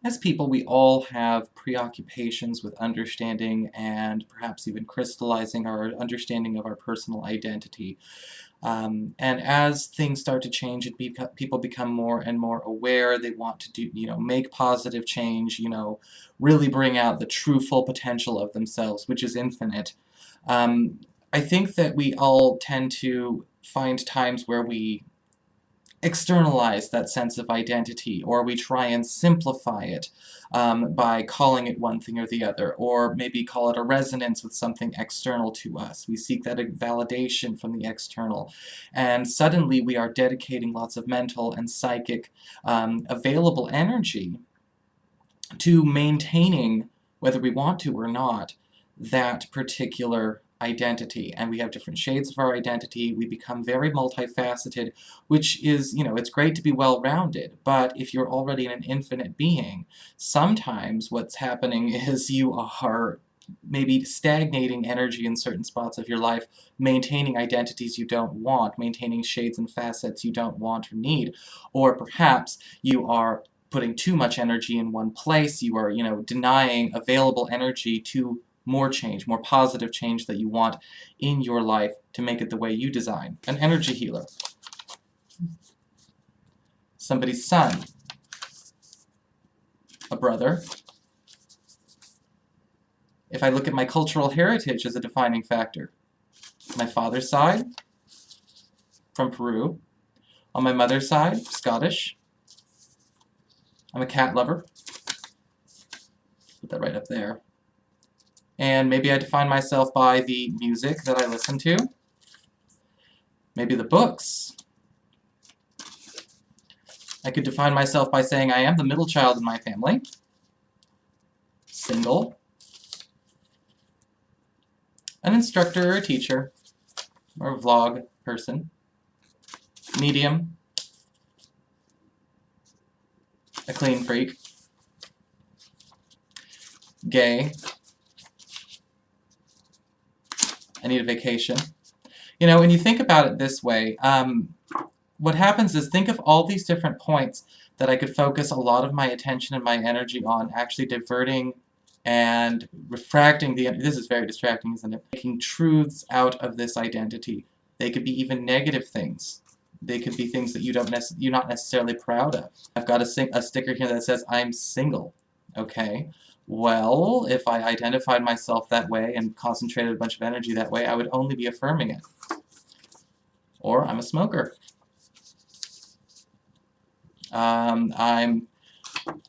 As people, we all have preoccupations with understanding and perhaps even crystallizing our understanding of our personal identity. And as things start to change, people become more and more aware. They want to do, make positive change, really bring out the true full potential of themselves, which is infinite. Um, I think that we all tend to find times where we externalize that sense of identity, or we try and simplify it by calling it one thing or the other, or maybe call it a resonance with something external to us. We seek that validation from the external, and suddenly we are dedicating lots of mental and psychic available energy to maintaining, whether we want to or not, that particular identity. And we have different shades of our identity. We become very multifaceted, which is, it's great to be well-rounded, but if you're already an infinite being, sometimes what's happening is you are maybe stagnating energy in certain spots of your life, maintaining identities you don't want, maintaining shades and facets you don't want or need, or perhaps you are putting too much energy in one place, you are, denying available energy to more change, more positive change that you want in your life to make it the way you design. An energy healer. Somebody's son. A brother. If I look at my cultural heritage as a defining factor, my father's side, from Peru. On my mother's side, Scottish. I'm a cat lover. Put that right up there. And maybe I define myself by the music that I listen to. Maybe the books. I could define myself by saying I am the middle child in my family. Single. An instructor or a teacher. Or a vlog person. Medium. A clean freak. Gay. I need a vacation. When you think about it this way, what happens is, think of all these different points that I could focus a lot of my attention and my energy on, actually diverting and refracting the... This is very distracting, isn't it? Making truths out of this identity. They could be even negative things. They could be things that you're not necessarily proud of. I've got a sticker here that says, I'm single. Okay? Well, if I identified myself that way and concentrated a bunch of energy that way, I would only be affirming it. Or I'm a smoker. I'm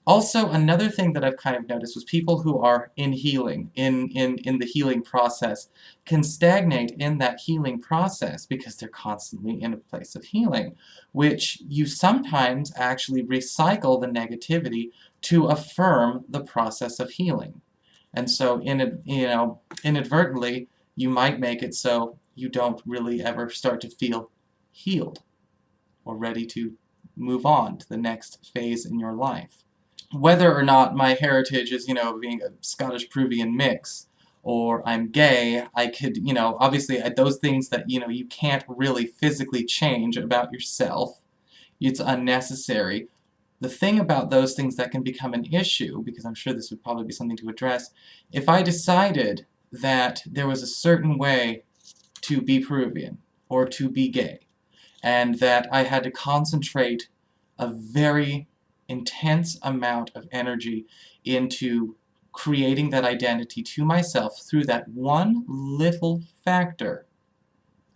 also, another thing that I've kind of noticed was people who are in healing, in the healing process, can stagnate in that healing process because they're constantly in a place of healing, which you sometimes actually recycle the negativity to affirm the process of healing. And so, inadvertently, you might make it so you don't really ever start to feel healed or ready to move on to the next phase in your life. Whether or not my heritage is, being a Scottish-Peruvian mix, or I'm gay, I could, obviously those things that, you can't really physically change about yourself, it's unnecessary. The thing about those things that can become an issue, because I'm sure this would probably be something to address, if I decided that there was a certain way to be Peruvian, or to be gay, and that I had to concentrate a very intense amount of energy into creating that identity to myself through that one little factor.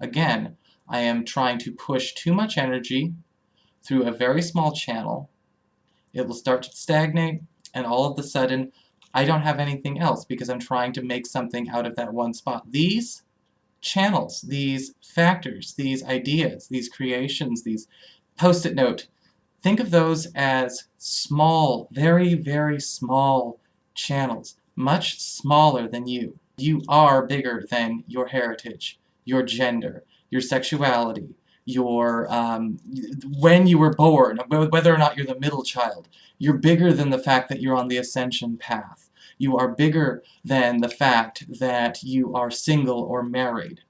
Again, I am trying to push too much energy through a very small channel. It will start to stagnate, and all of a sudden, I don't have anything else because I'm trying to make something out of that one spot. These channels, these factors, these ideas, these creations, these post-it note, think of those as small, very, very small channels, much smaller than you. You are bigger than your heritage, your gender, your sexuality, your when you were born, whether or not you're the middle child. You're bigger than the fact that you're on the ascension path. You are bigger than the fact that you are single or married.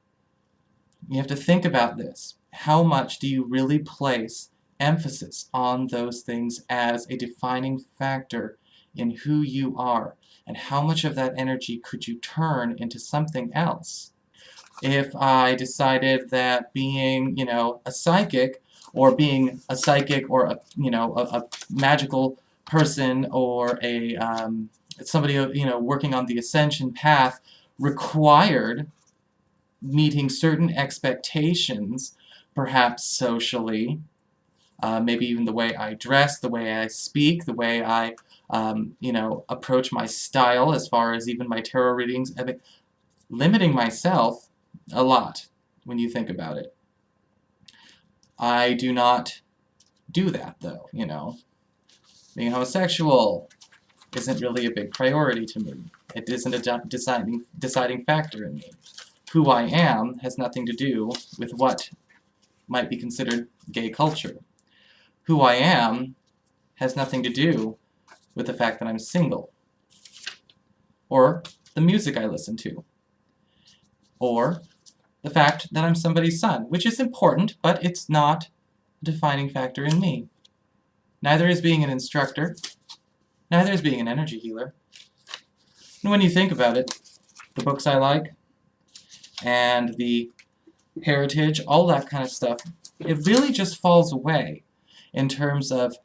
You have to think about this. How much do you really place emphasis on those things as a defining factor in who you are, and how much of that energy could you turn into something else? If I decided that being, a psychic, or being a psychic, or a magical person, or somebody, working on the ascension path, required meeting certain expectations, perhaps socially, maybe even the way I dress, the way I speak, the way I, approach my style, as far as even my tarot readings, I mean, limiting myself a lot when you think about it. I do not do that, though, Being homosexual isn't really a big priority to me. It isn't a deciding factor in me. Who I am has nothing to do with what might be considered gay culture. Who I am has nothing to do with the fact that I'm single, or the music I listen to, or the fact that I'm somebody's son, which is important, but it's not a defining factor in me. Neither is being an instructor, neither is being an energy healer. And when you think about it, the books I like, and the heritage, all that kind of stuff, it really just falls away in terms of,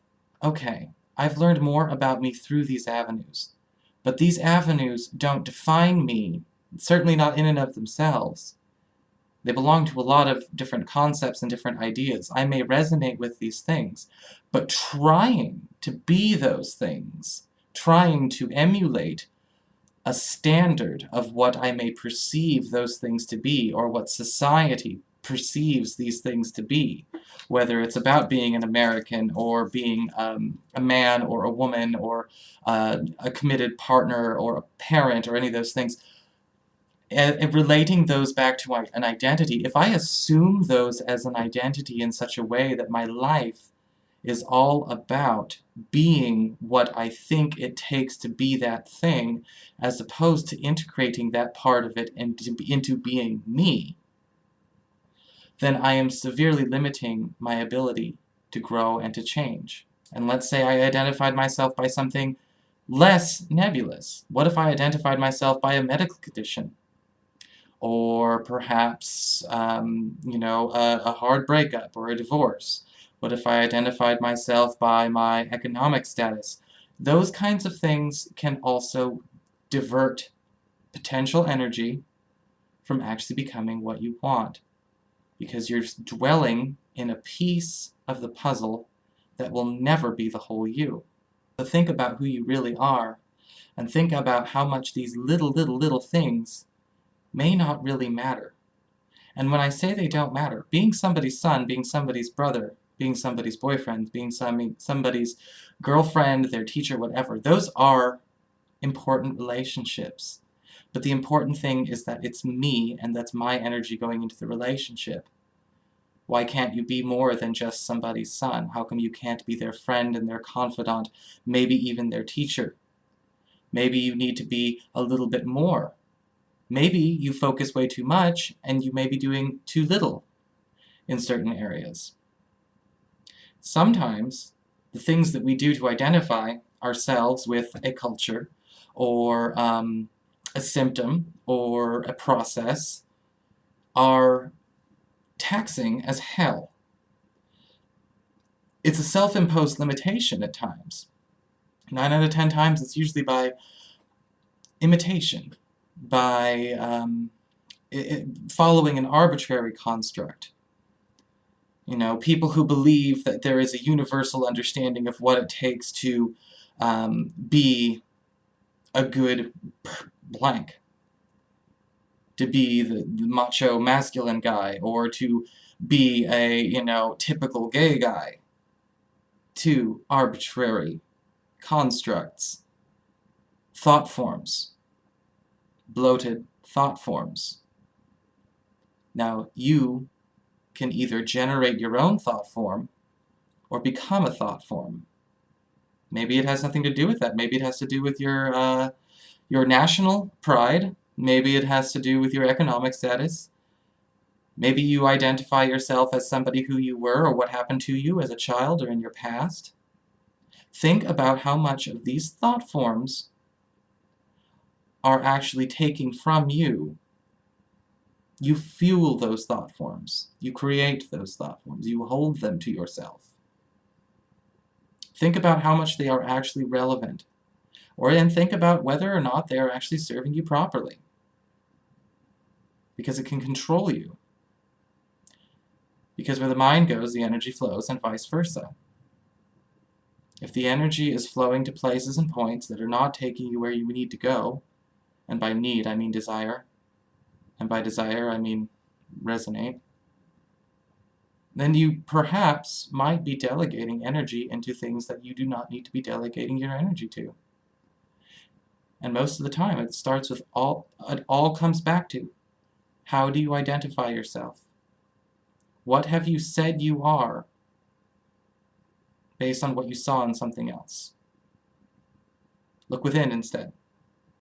okay, I've learned more about me through these avenues, but these avenues don't define me, certainly not in and of themselves. They belong to a lot of different concepts and different ideas. I may resonate with these things, but trying to be those things, trying to emulate a standard of what I may perceive those things to be, or what society perceives these things to be, whether it's about being an American, or being a man, or a woman, or a committed partner, or a parent, or any of those things, and relating those back to an identity. If I assume those as an identity in such a way that my life is all about being what I think it takes to be that thing, as opposed to integrating that part of it into being me, then I am severely limiting my ability to grow and to change. And let's say I identified myself by something less nebulous. What if I identified myself by a medical condition? Or perhaps, a hard breakup or a divorce? What if I identified myself by my economic status? Those kinds of things can also divert potential energy from actually becoming what you want, because you're dwelling in a piece of the puzzle that will never be the whole you. So think about who you really are, and think about how much these little things may not really matter. And when I say they don't matter, being somebody's son, being somebody's brother, being somebody's boyfriend, being somebody's girlfriend, their teacher, whatever, those are important relationships. But the important thing is that it's me, and that's my energy going into the relationship. Why can't you be more than just somebody's son? How come you can't be their friend and their confidant, maybe even their teacher? Maybe you need to be a little bit more. Maybe you focus way too much, and you may be doing too little in certain areas. Sometimes the things that we do to identify ourselves with a culture, or a symptom, or a process, are taxing as hell. It's a self-imposed limitation at times. 9 out of 10 times it's usually by imitation, by following an arbitrary construct. People who believe that there is a universal understanding of what it takes to be a good blank, to be the macho masculine guy, or to be a, typical gay guy. 2 arbitrary constructs, thought forms, bloated thought forms. Now, you can either generate your own thought form, or become a thought form. Maybe it has nothing to do with that. Maybe it has to do with your national pride. Maybe it has to do with your economic status. Maybe you identify yourself as somebody who you were, or what happened to you as a child or in your past. Think about how much of these thought forms are actually taking from you. You fuel those thought forms. You create those thought forms. You hold them to yourself. Think about how much they are actually relevant. Or then think about whether or not they are actually serving you properly. Because it can control you. Because where the mind goes, the energy flows, and vice versa. If the energy is flowing to places and points that are not taking you where you need to go, and by need I mean desire, and by desire I mean resonate, then you perhaps might be delegating energy into things that you do not need to be delegating your energy to. And most of the time it starts with it all comes back to, how do you identify yourself? What have you said you are based on what you saw in something else? Look within instead.